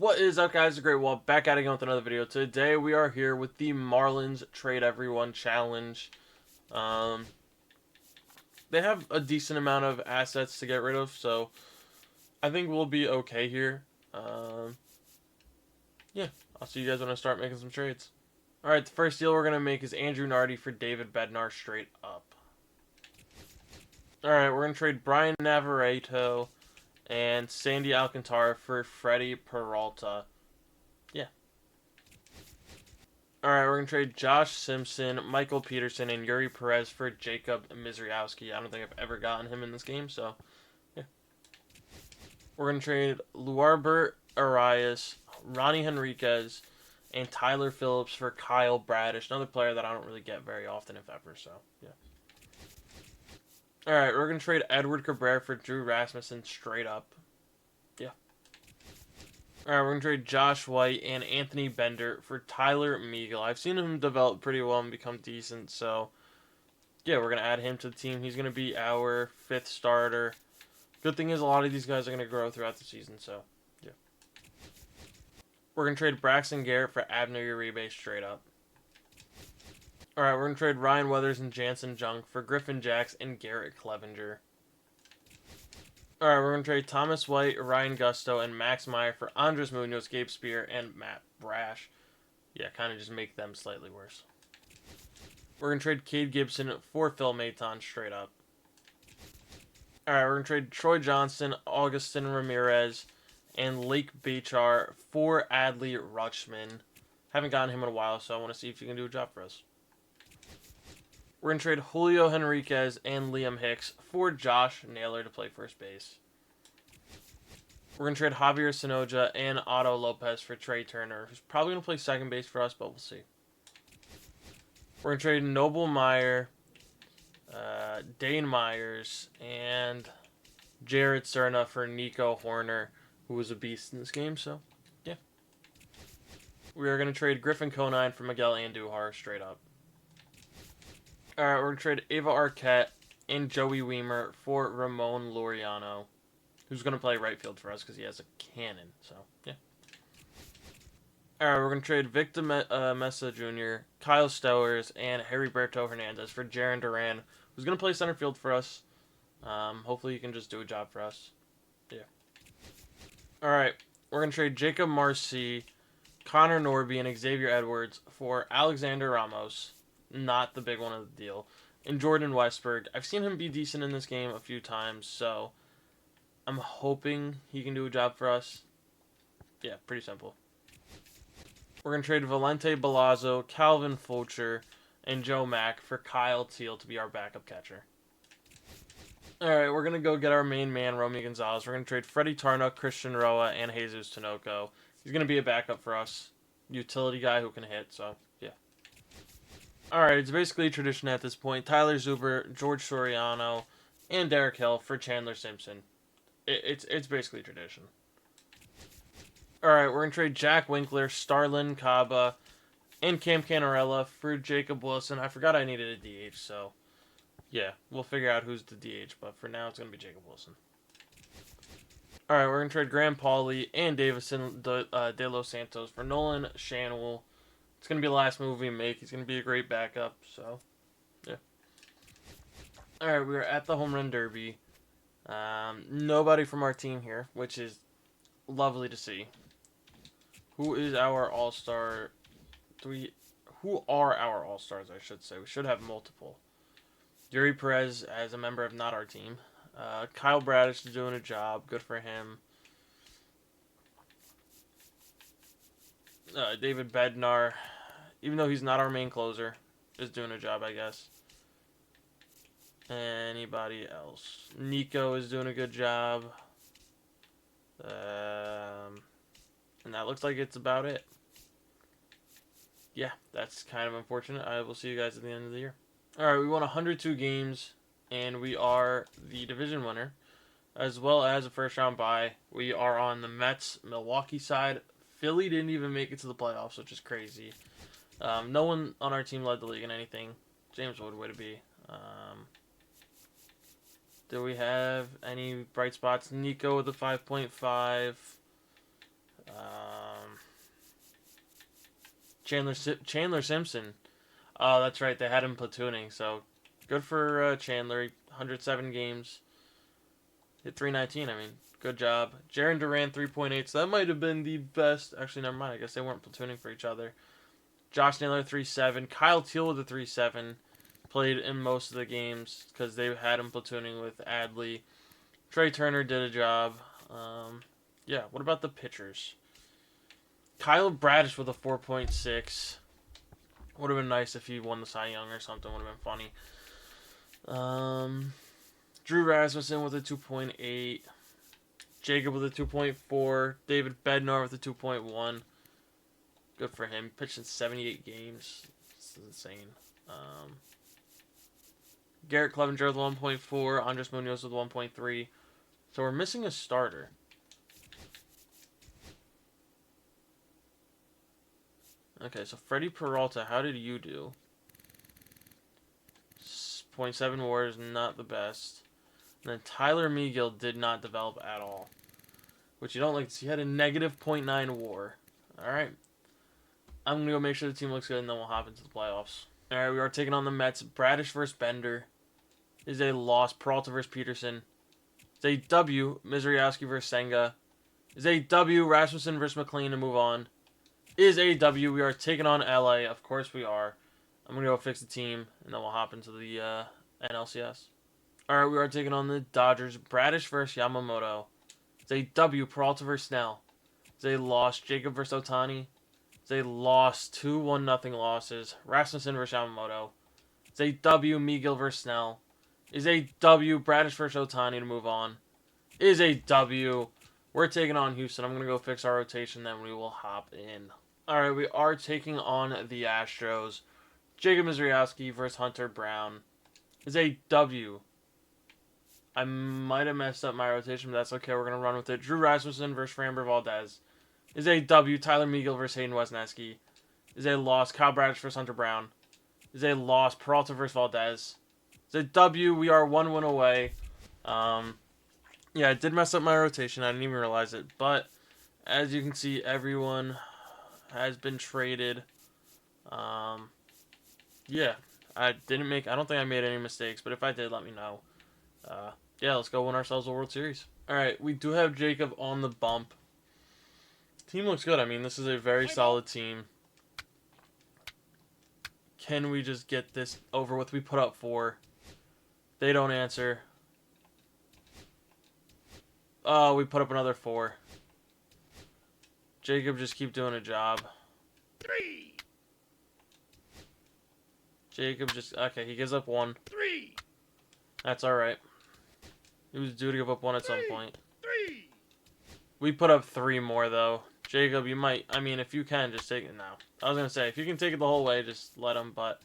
What is up, guys? TheGreatWall back at it again with another video. Today we are here with the Marlins Trade Everyone Challenge. Um, they have a decent amount of assets to get rid of, so I think we'll be okay here. Yeah, I'll see you guys when I start making some trades. Alright, the first deal we're going to make is Andrew Nardi for David Bednar straight up. Alright, we're going to trade Brian Navarrete and Sandy Alcantara for Freddie Peralta. Yeah. Alright, we're going to trade Josh Simpson, Michael Peterson, and Yuri Perez for Jacob Mizraowski. I don't think I've ever gotten him in this game, so yeah. We're going to trade Luarbert Arias, Ronnie Henriquez, and Tyler Phillips for Kyle Bradish, another player that I don't really get very often, if ever, so yeah. Alright, we're going to trade Edward Cabrera for Drew Rasmussen straight up. Yeah. Alright, we're going to trade Josh White and Anthony Bender for Tyler Meagle. I've seen him develop pretty well and become decent, so yeah, we're going to add him to the team. He's going to be our 5th starter. Good thing is a lot of these guys are going to grow throughout the season, so yeah. We're going to trade Braxton Garrett for Abner Uribe straight up. Alright, we're going to trade Ryan Weathers and Jansen Junk for Griffin Jacks and Garrett Clevenger. Alright, we're going to trade Thomas White, Ryan Gusto, and Max Meyer for Andres Munoz, Gabe Spear, and Matt Brash. Yeah, kind of just make them slightly worse. We're going to trade Cade Gibson for Phil Maton straight up. Alright, we're going to trade Troy Johnson, Augustin Ramirez, and Lake Bachar for Adley Rutschman. Haven't gotten him in a while, so I want to see if he can do a job for us. We're going to trade Julio Henriquez and Liam Hicks for Josh Naylor to play first base. We're going to trade Javier Sonoja and Otto Lopez for Trey Turner, who's probably going to play second base for us, but we'll see. We're going to trade Noble Meyer, Dane Myers, and Jared Cerna for Nico Horner, who was a beast in this game, so yeah. We are going to trade Griffin Conine for Miguel Andujar straight up. Alright, we're going to trade Ava Arquette and Joey Weimer for Ramon Laureano, who's going to play right field for us because he has a cannon, so yeah. Alright, we're going to trade Victor Mesa Jr., Kyle Stowers, and Heriberto Hernandez for Jarren Duran, who's going to play center field for us. Hopefully he can just do a job for us. Yeah. Alright, we're going to trade Jacob Marcy, Connor Norby, and Xavier Edwards for Alexander Ramos, not the big one of the deal, and Jordan Westberg. I've seen him be decent in this game a few times, so I'm hoping he can do a job for us. Yeah, pretty simple. We're going to trade Valente Balazzo, Calvin Fulcher, and Joe Mack for Kyle Teal to be our backup catcher. Alright, we're going to go get our main man, Romy Gonzalez. We're going to trade Freddie Tarnock, Christian Roa, and Jesus Tinoco. He's going to be a backup for us. Utility guy who can hit, so yeah. Alright, it's basically tradition at this point. Tyler Zuber, George Soriano, and Derek Hill for Chandler Simpson. It's basically tradition. Alright, we're going to trade Jack Winkler, Starlin Caba, and Cam Canarella for Jacob Wilson. I forgot I needed a DH, so yeah, we'll figure out who's the DH, but for now it's going to be Jacob Wilson. Alright, we're going to trade Graham Pauley and Davison De Los Santos for Nolan Shanwell. It's going to be the last move we make. He's going to be a great backup, so yeah. Alright, we're at the Home Run Derby. Nobody from our team here, which is lovely to see. Who is our all-star? Who are our all-stars, I should say? We should have multiple. Yuri Perez as a member of not our team. Kyle Bradish is doing a job. Good for him. David Bednar, even though he's not our main closer, is doing a job, I guess. Anybody else? Nico is doing a good job. And that looks like it's about it. Yeah, that's kind of unfortunate. I will see you guys at the end of the year. Alright, we won 102 games, and we are the division winner, as well as a first-round bye. We are on the Mets-Milwaukee side. Philly didn't even make it to the playoffs, which is crazy. No one on our team led the league in anything. James Wood, way to be. Do we have any bright spots? Nico with a 5.5. Chandler Simpson. Oh, that's right. They had him platooning. So good for Chandler. 107 games. Hit 319. I mean, good job. Jaren Duran 3.8. So that might have been the best. Actually, never mind. I guess they weren't platooning for each other. Josh Naylor 3.7. Kyle Teal with a 3.7. Played in most of the games because they had him platooning with Adley. Trey Turner did a job. Yeah, what about the pitchers? Kyle Bradish with a 4.6. Would have been nice if he won the Cy Young or something. Would have been funny. Drew Rasmussen with a 2.8. Jacob with a 2.4. David Bednar with a 2.1. Good for him. Pitched in 78 games. This is insane. Garrett Clevenger with 1.4. Andres Munoz with 1.3. So we're missing a starter. Okay, so Freddie Peralta, how did you do? 0.7 WAR is not the best. And then Tyler Megill did not develop at all. Which you don't like to see. He had a negative 0.9 WAR. Alright. I'm going to go make sure the team looks good, and then we'll hop into the playoffs. Alright, we are taking on the Mets. Bradish versus Bender is a loss. Peralta versus Peterson is a W. Mizraowski versus Senga is a W. Rasmussen versus McLean to move on is a W. We are taking on LA. Of course we are. I'm going to go fix the team, and then we'll hop into the NLCS. Alright, we are taking on the Dodgers. Bradish versus Yamamoto. It's a W. Peralta versus Snell. It's a loss. Jacob versus Otani. It's a loss. 2-1-0 losses. Rasmussen versus Yamamoto. It's a W. Megill versus Snell. Is a W. Bradish versus Otani to move on. Is a W. We're taking on Houston. I'm going to go fix our rotation, then we will hop in. Alright, we are taking on the Astros. Jacob Mizraowski versus Hunter Brown. Is a W. I might have messed up my rotation, but that's okay. We're going to run with it. Drew Rasmussen versus Framber Valdez. Is a W. Tyler Megill versus Hayden Wesneski. Is a loss. Kyle Bradish versus Hunter Brown. Is a loss. Peralta versus Valdez. Is a W. We are 1 win away. Yeah, I did mess up my rotation. I didn't even realize it. But, as you can see, everyone has been traded. Yeah, I don't think I made any mistakes, but if I did, let me know. Yeah, let's go win ourselves a World Series. Alright, we do have Jacob on the bump. Team looks good. I mean, this is a very solid team. Can we just get this over with? We put up 4. They don't answer. Oh, we put up another 4. Jacob, just keep doing a job. 3. Jacob just... Okay, he gives up 1. 3. That's alright. He was due to give up 1 at some point. 3. We put up 3 more, though. Jacob, you might... I mean, if you can, just take it now. I was going to say, if you can take it the whole way, just let him, but...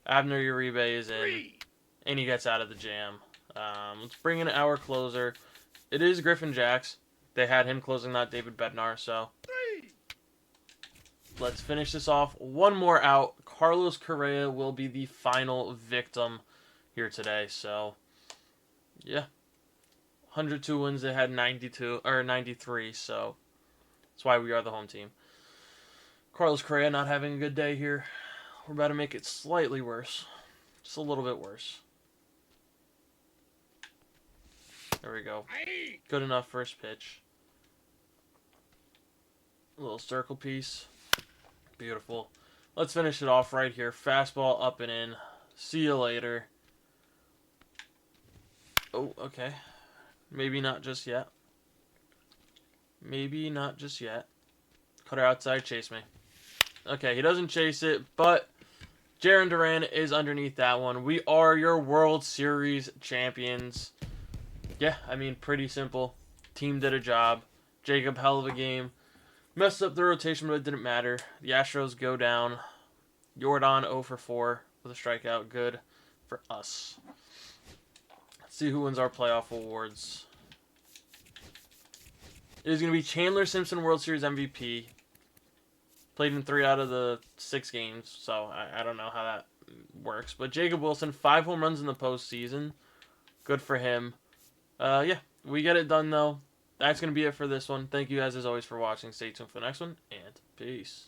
Abner Uribe is in, 3. and he gets out of the jam. Let's bring in our closer. It is Griffin Jacks. They had him closing, not David Bednar, so... 3. Let's finish this off. 1 more out. Carlos Correa will be the final victim here today, so... Yeah. 102 wins, they had 93, so that's why we are the home team. Carlos Correa not having a good day here. We're about to make it slightly worse. Just a little bit worse. There we go. Good enough first pitch. A little circle piece. Beautiful. Let's finish it off right here. Fastball up and in. See you later. Oh, okay. Maybe not just yet. Maybe not just yet. Cutter outside, chase me. Okay, he doesn't chase it, but Jaren Duran is underneath that one. We are your World Series champions. Yeah, I mean, pretty simple. Team did a job. Jacob, hell of a game. Messed up the rotation, but it didn't matter. The Astros go down. Jordan 0 for 4 with a strikeout. Good for us. Let's see who wins our playoff awards. It is going to be Chandler Simpson, World Series MVP. Played in 3 out of the 6 games, so I don't know how that works. But Jacob Wilson, 5 home runs in the postseason. Good for him. Yeah, we get it done, though. That's going to be it for this one. Thank you guys, as always, for watching. Stay tuned for the next one, and peace.